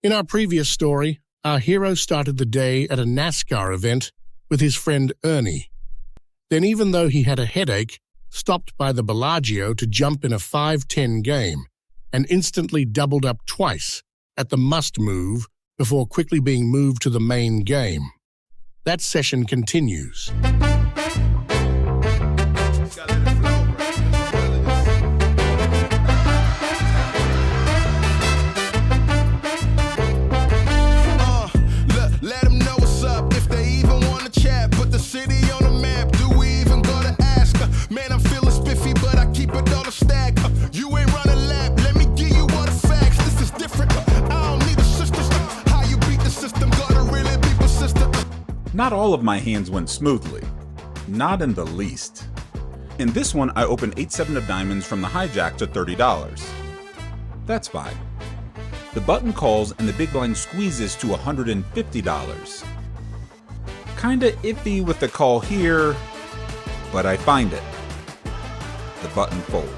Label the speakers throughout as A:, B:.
A: In our previous story, our hero started the day at a Nascar event with his friend Ernie. Then, even though he had a headache, stopped by the Bellagio to jump in a 5-10 game and instantly doubled up twice at the must move before quickly being moved to the main game. That session continues.
B: Let them know what's up if they even want to chat. Put the city on the map. Do we even go to ask? Man, I'm feeling spiffy, but I keep it all a stack. You ain't run a lap. Let me give you all the facts. This is different. I don't need assistance. How you beat the system? Gotta really be persistent.
C: Not all of my hands went smoothly. Not in the least. In this one, I opened 8-7 of diamonds from the hijack to $30. That's fine. The button calls and the big blind squeezes to $150. Kinda iffy with the call here, but I find it. The button folds.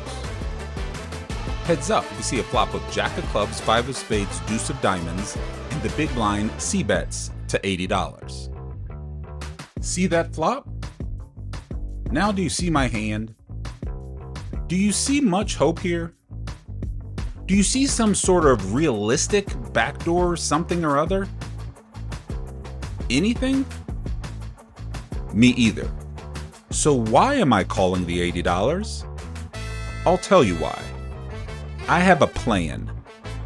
C: Heads up, we see a flop of Jack of Clubs, 5 of Spades, Deuce of Diamonds, and the big blind c-bets to $80. See that flop? Now do you see my hand? Do you see much hope here? Do you see some sort of realistic backdoor something or other? Anything? Me either. So why am I calling the $80? I'll tell you why. I have a plan.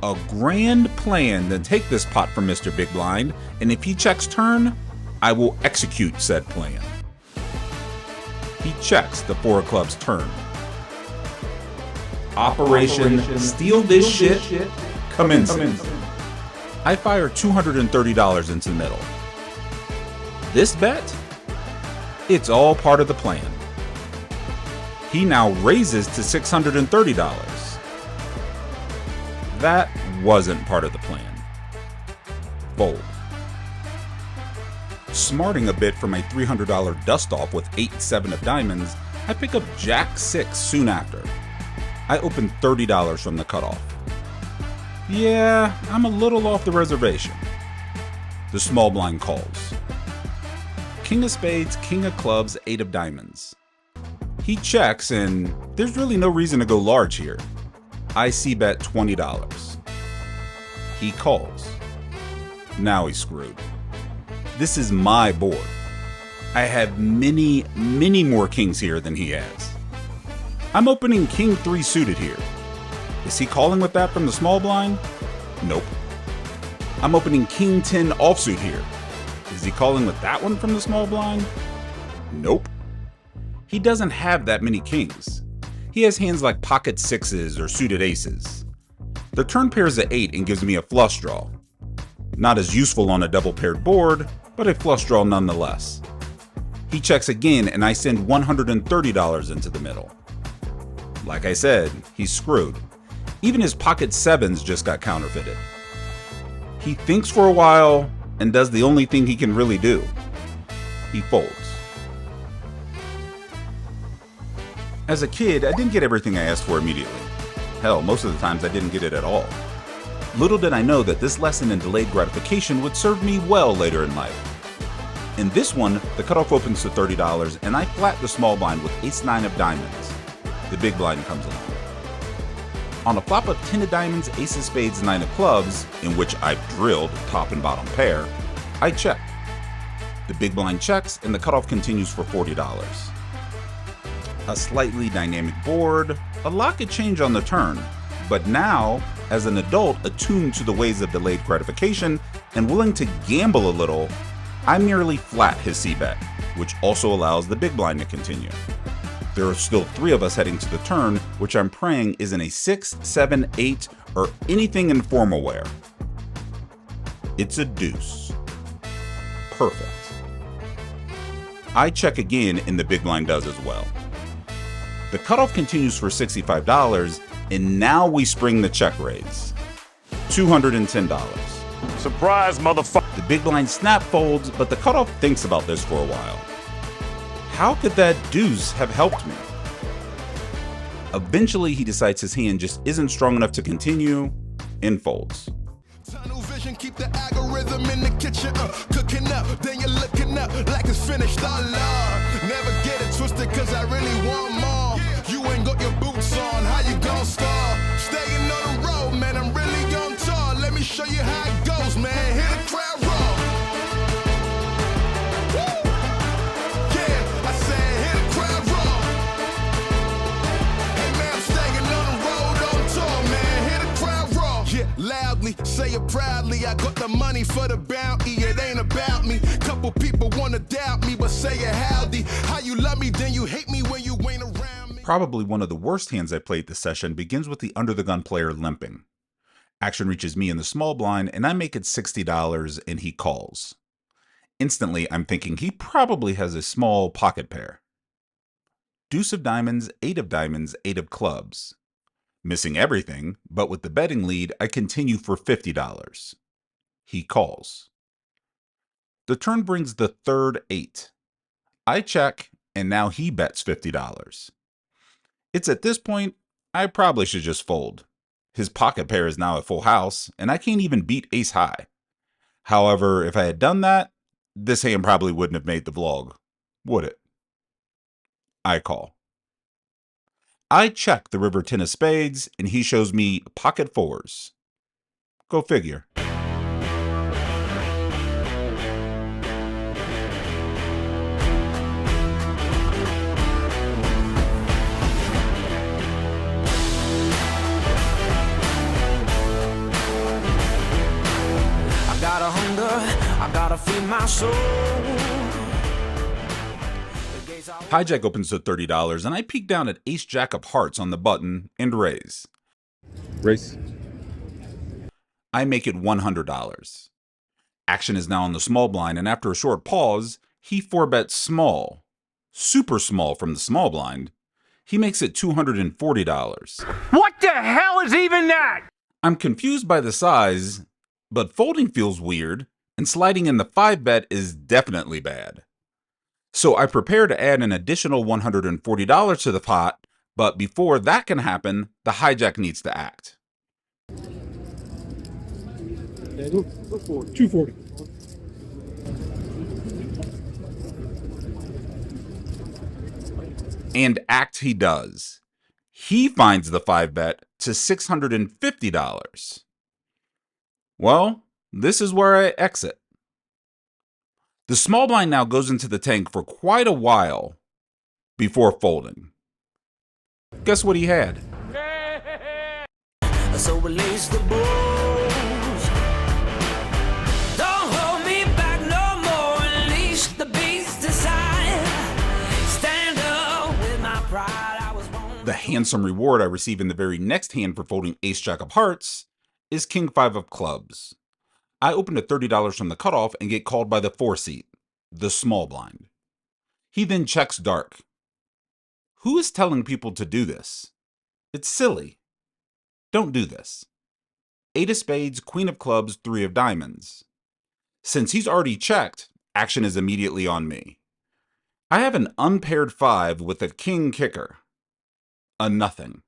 C: A grand plan to take this pot from Mr. Big Blind, and if he checks turn, I will execute said plan. He checks the 4 of clubs turn. Operation Steal This Shit commences. I fire $230 into the middle. This bet? It's all part of the plan. He now raises to $630. That wasn't part of the plan. Fold. Smarting a bit for my $300 dust-off with 8-7 of diamonds, I pick up Jack 6 soon after. I open $30 from the cutoff. Yeah, I'm a little off the reservation. The small blind calls. King of Spades, King of Clubs, 8 of Diamonds. He checks, and there's really no reason to go large here. I c-bet $20. He calls. Now he's screwed. This is my board. I have many, many more kings here than he has. I'm opening King 3 suited here. Is he calling with that from the small blind? Nope. I'm opening King 10 offsuit here. Is he calling with that one from the small blind? Nope. He doesn't have that many kings. He has hands like pocket 6s or suited aces. The turn pair's an 8 and gives me a flush draw. Not as useful on a double paired board, but a flush draw nonetheless. He checks again and I send $130 into the middle. Like I said, he's screwed. Even his pocket 7s just got counterfeited. He thinks for a while and does the only thing he can really do. He folds. As a kid, I didn't get everything I asked for immediately. Hell, most of the times I didn't get it at all. Little did I know that this lesson in delayed gratification would serve me well later in life. In this one, the cutoff opens to $30 and I flat the small blind with ace-9 of diamonds. The big blind comes along. On a flop of 10 of diamonds, ace of spades, 9 of clubs, in which I've drilled top and bottom pair, I check. The big blind checks and the cutoff continues for $40. A slightly dynamic board, a lot could change on the turn, but now, as an adult attuned to the ways of delayed gratification and willing to gamble a little, I merely flat his c-bet, which also allows the big blind to continue. There are still 3 of us heading to the turn, which I'm praying isn't a 6, 7, 8, or anything informalware. It's a deuce. Perfect. I check again and the big blind does as well. The cutoff continues for $65, and now we spring the check raise. $210.
D: Surprise, motherfucker!
C: The big blind snap folds, but the cutoff thinks about this for a while. How could that deuce have helped me? Eventually, he decides his hand just isn't strong enough to continue and folds.
B: Tunnel vision attention, keep the algorithm in the kitchen, cooking up, then you're looking up like it's finished. Oh Lord, never get it twisted, cause I really want more. You ain't got your boots on, how you gon' score? Staying on the road, man, I'm really on tour. Let me show you how it goes, man. Hear the crowd roar. Woo! Yeah, I said hear the crowd roar. Hey man, I'm staying on the road on tour, man. Hear the crowd roar. Yeah, loudly, say it proudly. I got the money for the bounty, it ain't about me. Couple people wanna doubt me, but say it howdy. How you love me, then you hate me when you ain't around me.
C: Probably one of the worst hands I played this session begins with the under the gun player limping. Action reaches me in the small blind, and I make it $60, and he calls. Instantly, I'm thinking he probably has a small pocket pair. Deuce of diamonds, 8 of diamonds, 8 of clubs. Missing everything, but with the betting lead, I continue for $50. He calls. The turn brings the third 8. I check, and now he bets $50. It's at this point, I probably should just fold. His pocket pair is now a full house, and I can't even beat ace high. However, if I had done that, this hand probably wouldn't have made the vlog, would it? I call. I check the river 10 of spades, and he shows me pocket 4s. Go figure.
D: I gotta feed my soul.
C: Hijack opens to $30, and I peek down at ace jack of hearts on the button and raise.
E: Race.
C: I make it $100. Action is now on the small blind, and after a short pause, he 4-bets small. Super small from the small blind. He makes it $240.
D: What the hell is even that?
C: I'm confused by the size, but folding feels weird, and sliding in the 5-bet is definitely bad. So I prepare to add an additional $140 to the pot, but before that can happen, the hijack needs to act.
E: 240.
C: And act he does. He finds the 5-bet to $650. Well, this is where I exit. The small blind now goes into the tank for quite a while before folding. Guess what he had?
D: So release the bulls. Don't hold me back no more. Unleash the beast inside. Stand up with my pride. I was born.
C: The handsome reward I receive in the very next hand for folding ace jack of hearts is king 5 of clubs. I open to $30 from the cutoff and get called by the 4 seat, the small blind. He then checks dark. Who is telling people to do this? It's silly. Don't do this. 8 of spades, queen of clubs, 3 of diamonds. Since he's already checked, action is immediately on me. I have an unpaired 5 with a king kicker. A nothing.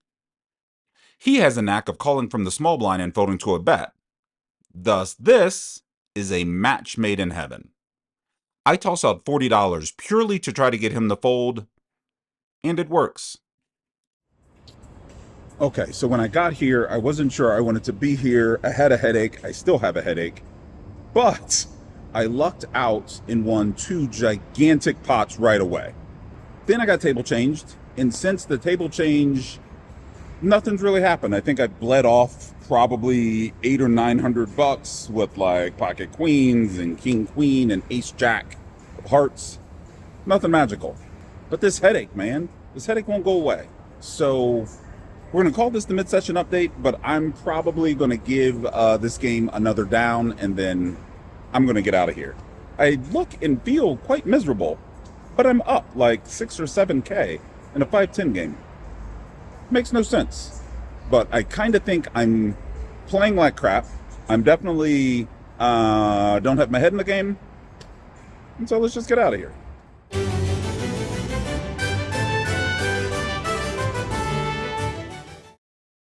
C: He has a knack of calling from the small blind and folding to a bet. Thus, this is a match made in heaven. I toss out $40 purely to try to get him to fold, and it works.
E: Okay, so when I got here, I wasn't sure I wanted to be here. I had a headache. I still have a headache. But I lucked out and won 2 gigantic pots right away. Then I got table changed, and since the table change, nothing's really happened. I think I bled off probably $800 or $900 with like pocket queens and king queen and ace jack of hearts. Nothing magical. But this headache, man, this headache won't go away. So we're gonna call this the mid-session update, but I'm probably gonna give this game another down, and then I'm gonna get out of here. I look and feel quite miserable, but I'm up like 6 or 7K in a 5-10 game. Makes no sense. But I kind of think I'm playing like crap. I'm definitely don't have my head in the game. And so let's just get out of here.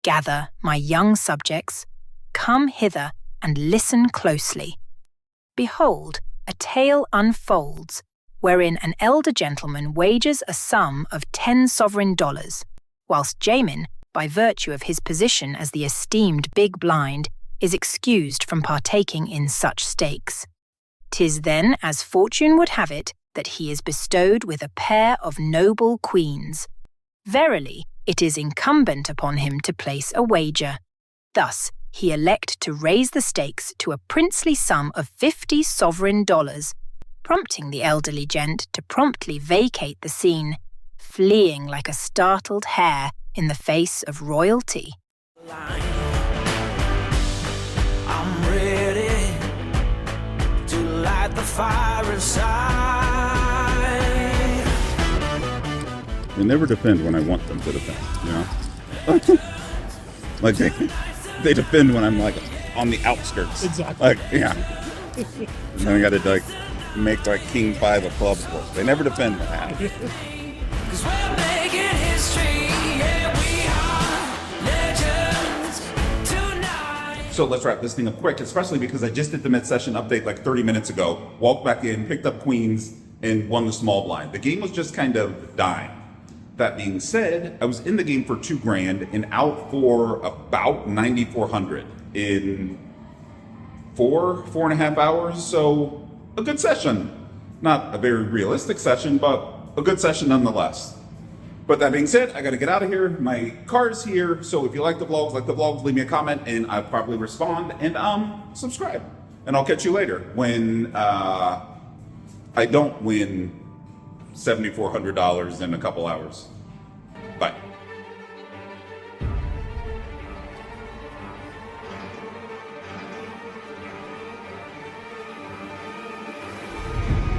F: Gather, my young subjects, come hither and listen closely. Behold, a tale unfolds, wherein an elder gentleman wagers a sum of 10 sovereign dollars, whilst Jamin, by virtue of his position as the esteemed big blind, is excused from partaking in such stakes. 'Tis then, as fortune would have it, that he is bestowed with a pair of noble queens. Verily, it is incumbent upon him to place a wager. Thus, he elect to raise the stakes to a princely sum of 50 sovereign dollars, prompting the elderly gent to promptly vacate the scene, fleeing like a startled hare in the face of royalty.
D: I'm ready to light the fire inside.
E: They never defend when I want them to defend, you know? Like they defend when I'm like on the outskirts.
A: Exactly.
E: Like, yeah. And then I gotta like make like King 5 of clubs work. They never defend when I have.
D: 'Cause we're making history, yeah, we are legends tonight.
E: So let's wrap this thing up quick, especially because I just did the mid-session update like 30 minutes ago, walked back in, picked up queens, and won the small blind. The game was just kind of dying. That being said, I was in the game for $2,000 and out for about 9,400 in 4.5 hours. So a good session. Not a very realistic session, but a good session nonetheless. But that being said, I gotta get out of here. My car's here. So if you like the vlogs, leave me a comment and I'll probably respond and subscribe. And I'll catch you later when I don't win $7,400 in a couple hours.